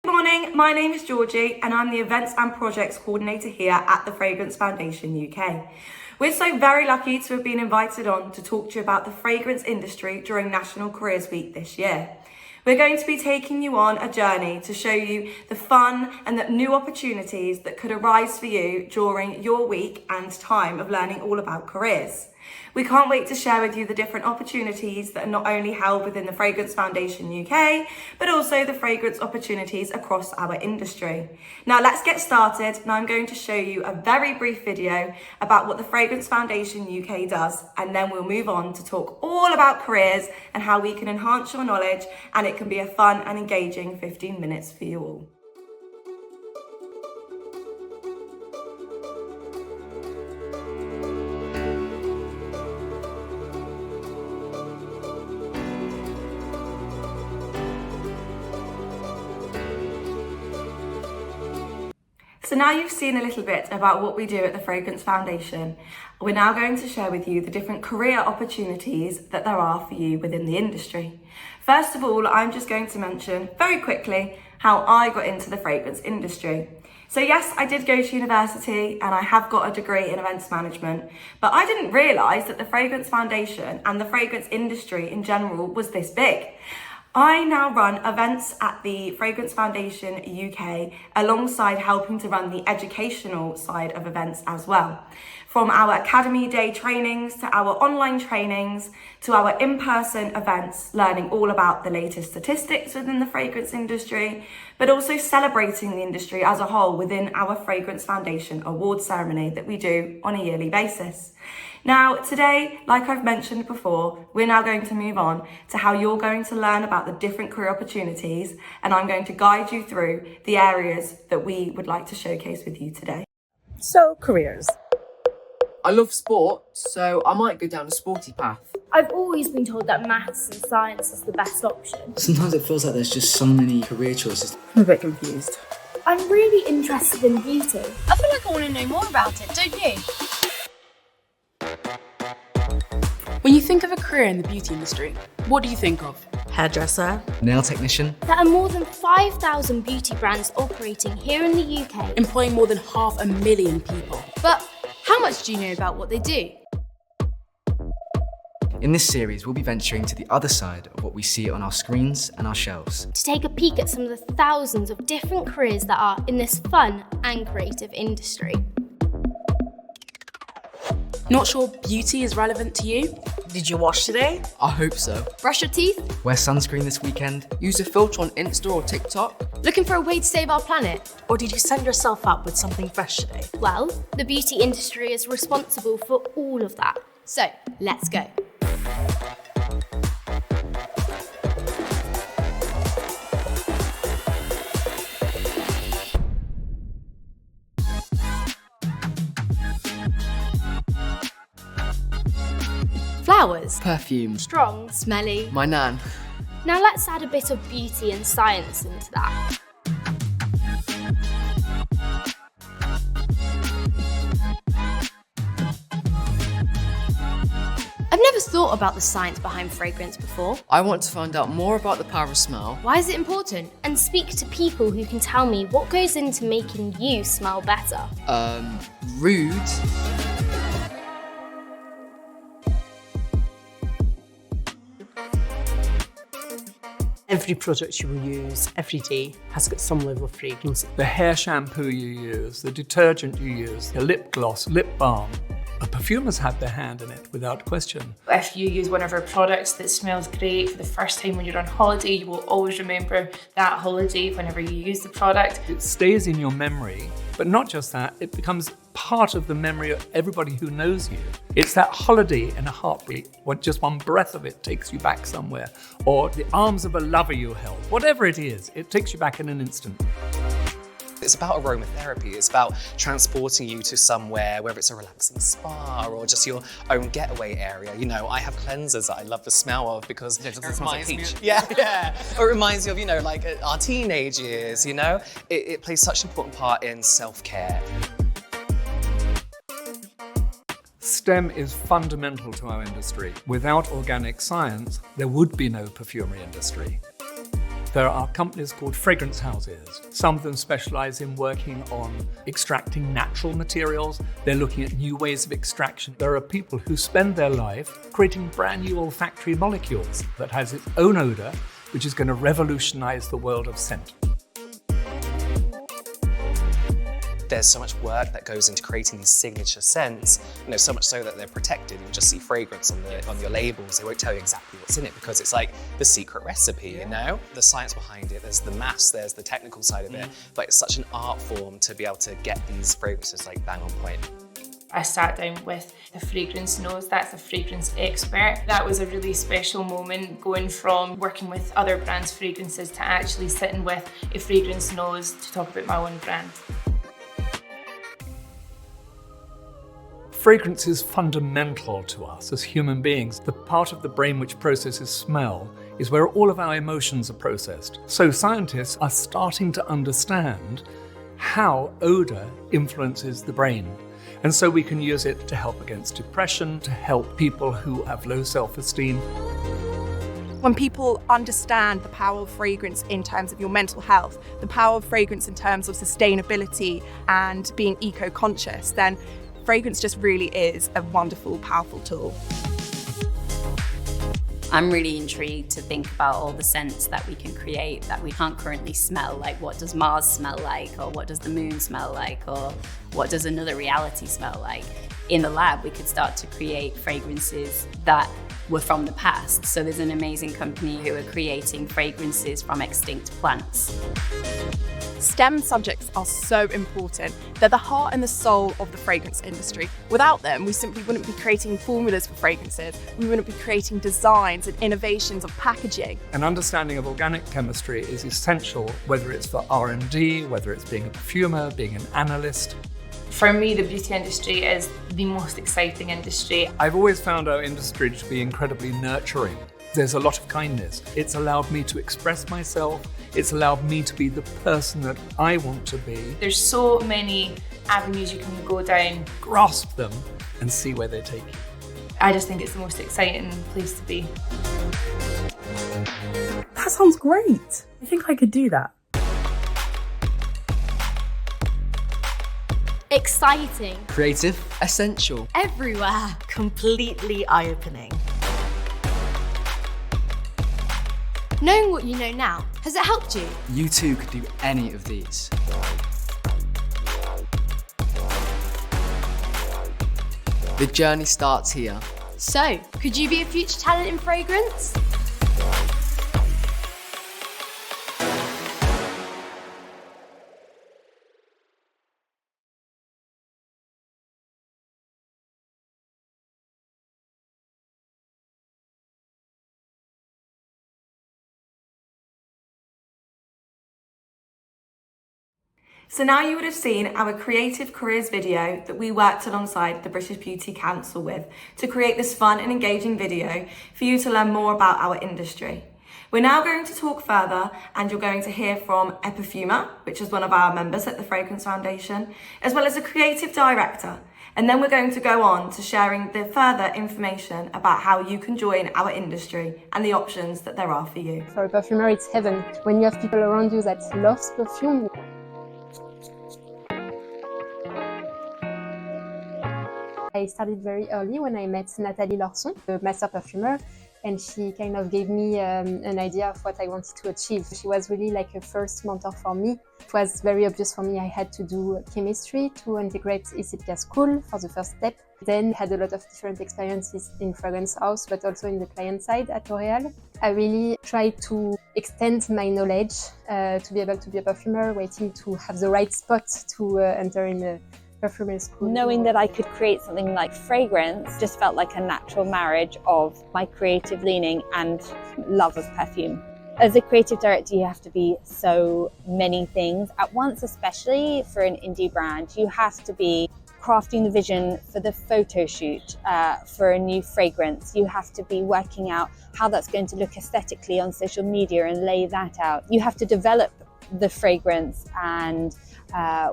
Good morning, my name is Georgie and I'm the Events and Projects Coordinator here at the Fragrance Foundation UK. We're so very lucky to have been invited on to talk to you about the fragrance industry during National Careers Week this year. We're going to be taking you on a journey to show you the fun and the new opportunities that could arise for you during your week and time of learning all about careers. We can't wait to share with you the different opportunities that are not only held within the Fragrance Foundation UK, but also the fragrance opportunities across our industry. Now let's get started, and I'm going to show you a very brief video about what the Fragrance Foundation UK does, and then we'll move on to talk all about careers and how we can enhance your knowledge, and it can be a fun and engaging 15 minutes for you all. So now you've seen a little bit about what we do at the Fragrance Foundation, we're now going to share with you the different career opportunities that there are for you within the industry. First of all, I'm just going to mention very quickly how I got into the fragrance industry. So yes, I did go to university and I have got a degree in events management, but I didn't realise that the Fragrance Foundation and the fragrance industry in general was this big. I now run events at the Fragrance Foundation UK alongside helping to run the educational side of events as well. From our Academy Day trainings to our online trainings to our in-person events, learning all about the latest statistics within the fragrance industry, but also celebrating the industry as a whole within our Fragrance Foundation award ceremony that we do on a yearly basis. Now, today, like I've mentioned before, we're now going to move on to how you're going to learn about the different career opportunities, and I'm going to guide you through the areas that we would like to showcase with you today. So, careers. I love sport, so I might go down a sporty path. I've always been told that maths and science is the best option. Sometimes it feels like there's just so many career choices. I'm a bit confused. I'm really interested in beauty. I feel like I want to know more about it, don't you? When you think of a career in the beauty industry, what do you think of? Hairdresser. Nail technician. There are more than 5,000 beauty brands operating here in the UK. Employing more than 500,000 people. But how much do you know about what they do? In this series, we'll be venturing to the other side of what we see on our screens and our shelves. To take a peek at some of the thousands of different careers that are in this fun and creative industry. Not sure beauty is relevant to you? Did you wash today? I hope so. Brush your teeth? Wear sunscreen this weekend. Use a filter on Insta or TikTok? Looking for a way to save our planet? Or did you send yourself up with something fresh today? Well, the beauty industry is responsible for all of that. So, let's go. Flowers. Perfume. Strong. Smelly. My nan. Now let's add a bit of beauty and science into that. I've never thought about the science behind fragrance before. I want to find out more about the power of smell. Why is it important? And speak to people who can tell me what goes into making you smell better. Rude. Every product you will use every day has got some level of fragrance. The hair shampoo you use, the detergent you use, your lip gloss, lip balm. A perfumer's had their hand in it, without question. If you use one of our products that smells great for the first time when you're on holiday, you will always remember that holiday whenever you use the product. It stays in your memory, but not just that, it becomes part of the memory of everybody who knows you. It's that holiday in a heartbeat, when just one breath of it takes you back somewhere, or the arms of a lover you held. Whatever it is, it takes you back in an instant. It's about aromatherapy. It's about transporting you to somewhere, whether it's a relaxing spa or just your own getaway area. You know, I have cleansers that I love the smell of because it reminds me. Yeah. Or it reminds me of, you know, like our teenage years. You know, it plays such an important part in self-care. STEM is fundamental to our industry. Without organic science, there would be no perfumery industry. There are companies called fragrance houses. Some of them specialize in working on extracting natural materials. They're looking at new ways of extraction. There are people who spend their life creating brand new olfactory molecules that has its own odor, which is going to revolutionize the world of scent. There's so much work that goes into creating these signature scents, so much so that they're protected. You'll just see fragrance on your labels. They won't tell you exactly what's in it because it's like the secret recipe, The science behind it, there's the maths, there's the technical side of it, but it's such an art form to be able to get these fragrances like bang on point. I sat down with the fragrance nose, that's a fragrance expert. That was a really special moment, going from working with other brands' fragrances to actually sitting with a fragrance nose to talk about my own brand. Fragrance is fundamental to us as human beings. The part of the brain which processes smell is where all of our emotions are processed. So scientists are starting to understand how odor influences the brain. And so we can use it to help against depression, to help people who have low self-esteem. When people understand the power of fragrance in terms of your mental health, the power of fragrance in terms of sustainability and being eco-conscious, then fragrance just really is a wonderful, powerful tool. I'm really intrigued to think about all the scents that we can create that we can't currently smell. Like, what does Mars smell like? Or what does the moon smell like? Or what does another reality smell like? In the lab, we could start to create fragrances that were from the past. So there's an amazing company who are creating fragrances from extinct plants. STEM subjects are so important. They're the heart and the soul of the fragrance industry. Without them, we simply wouldn't be creating formulas for fragrances. We wouldn't be creating designs and innovations of packaging. An understanding of organic chemistry is essential, whether it's for R&D, whether it's being a perfumer, being an analyst. For me, the beauty industry is the most exciting industry. I've always found our industry to be incredibly nurturing. There's a lot of kindness. It's allowed me to express myself. It's allowed me to be the person that I want to be. There's so many avenues you can go down. Grasp them and see where they take you. I just think it's the most exciting place to be. That sounds great. I think I could do that. Exciting. Creative. Essential. Everywhere. Completely eye-opening. Knowing what you know now, has it helped you? You too could do any of these. The journey starts here. So, could you be a future talent in fragrance? So now you would have seen our Creative Careers video that we worked alongside the British Beauty Council with to create this fun and engaging video for you to learn more about our industry. We're now going to talk further and you're going to hear from a perfumer, which is one of our members at the Fragrance Foundation, as well as a creative director. And then we're going to go on to sharing the further information about how you can join our industry and the options that there are for you. For a perfumer, it's heaven. When you have people around you that loves perfume. I started very early when I met Nathalie Lorson, the master perfumer, and she kind of gave me an idea of what I wanted to achieve. She was really like a first mentor for me. It was very obvious for me I had to do chemistry to integrate ICPCA school for the first step. Then I had a lot of different experiences in fragrance house, but also in the client side at L'Oréal. I really tried to extend my knowledge to be able to be a perfumer, waiting to have the right spot to enter in a perfumery school. Knowing that I could create something like fragrance just felt like a natural marriage of my creative leaning and love of perfume. As a creative director, you have to be so many things at once, especially for an indie brand. You have to be crafting the vision for the photo shoot for a new fragrance. You have to be working out how that's going to look aesthetically on social media and lay that out. You have to develop the fragrance and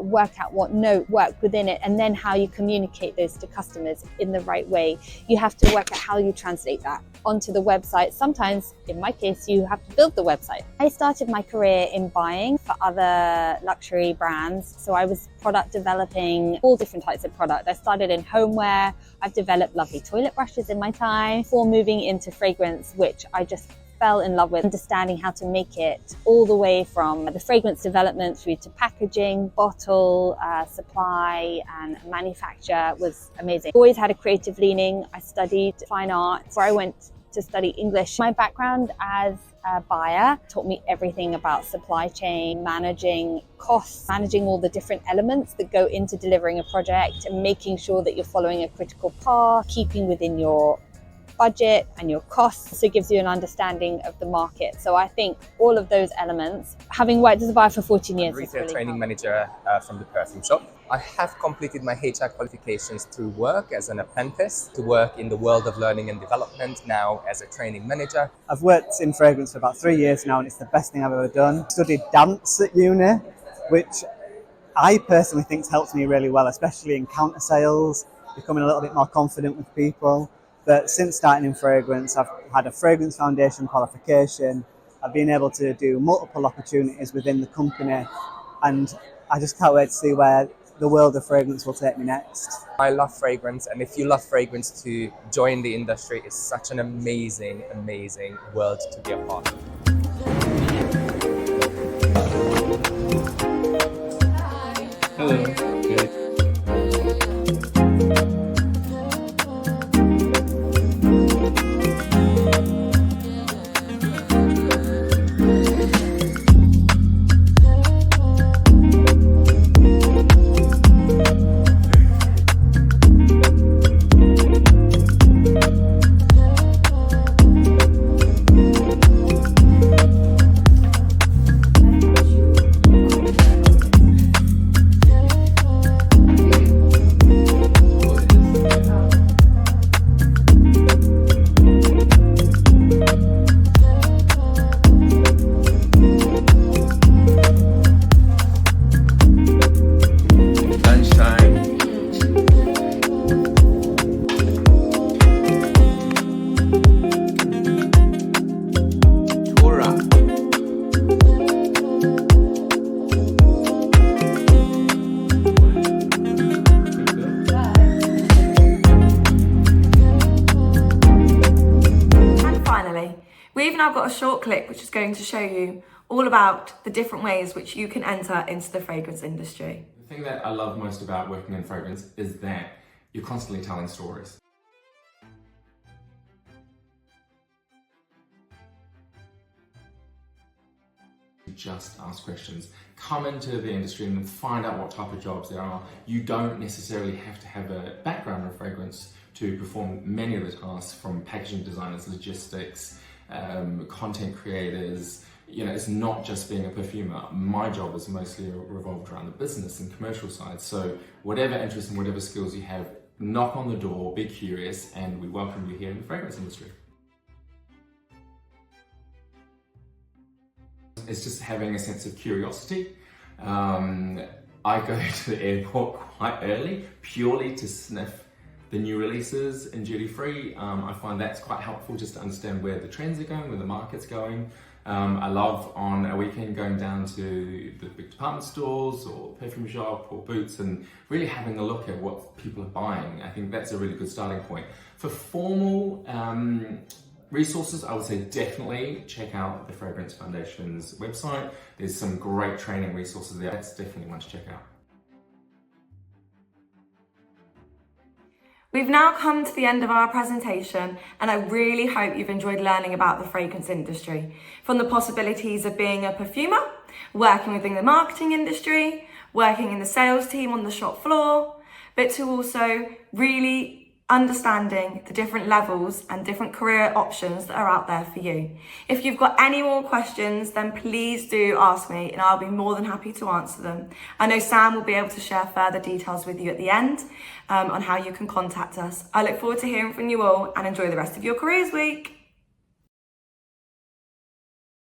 work out what note work within it, and then how you communicate those to customers in the right way. You have to work out how you translate that onto the website. Sometimes, in my case, you have to build the website. I started my career in buying for other luxury brands. So I was product developing all different types of product. I started in homeware. I've developed lovely toilet brushes in my time before moving into fragrance, which I just fell in love with. Understanding how to make it all the way from the fragrance development through to packaging, bottle, supply and manufacture was amazing. Always had a creative leaning. I studied fine art before I went to study English. My background as a buyer taught me everything about supply chain, managing costs, managing all the different elements that go into delivering a project, and making sure that you're following a critical path, keeping within your budget and your costs. So it gives you an understanding of the market. So I think all of those elements, having worked as a buyer for 14 years, retail really training manager from the perfume shop. I have completed my HR qualifications through work as an apprentice to work in the world of learning and development, now as a training manager. I've worked in fragrance for about 3 years now, and it's the best thing I've ever done. Studied dance at uni, which I personally think helped me really well, especially in counter sales, becoming a little bit more confident with people. But since starting in fragrance, I've had a fragrance foundation qualification. I've been able to do multiple opportunities within the company, and I just can't wait to see where the world of fragrance will take me next. I love fragrance, and if you love fragrance, to join the industry is such an amazing, amazing world to be a part of. Hello. Good. We've now got a short clip which is going to show you all about the different ways which you can enter into the fragrance industry. The thing that I love most about working in fragrance is that you're constantly telling stories. Just ask questions. Come into the industry and find out what type of jobs there are. You don't necessarily have to have a background in fragrance to perform many of the tasks, from packaging designers, logistics, content creators. You know, it's not just being a perfumer. My job is mostly revolved around the business and commercial side. So whatever interest and whatever skills you have, knock on the door, be curious, and we welcome you here in the fragrance industry. It's just having a sense of curiosity. I go to the airport quite early, purely to sniff the new releases in duty free. I find that's quite helpful just to understand where the trends are going, where the market's going. I love on a weekend going down to the big department stores or perfume shop or Boots and really having a look at what people are buying. I think that's a really good starting point. For formal resources, I would say definitely check out the Fragrance Foundation's website. There's some great training resources there. That's definitely one to check out. We've now come to the end of our presentation, and I really hope you've enjoyed learning about the fragrance industry. From the possibilities of being a perfumer, working within the marketing industry, working in the sales team on the shop floor, but to also really understanding the different levels and different career options that are out there for you. If you've got any more questions, then please do ask me and I'll be more than happy to answer them. I know Sam will be able to share further details with you at the end on how you can contact us. I look forward to hearing from you all, and enjoy the rest of your careers week.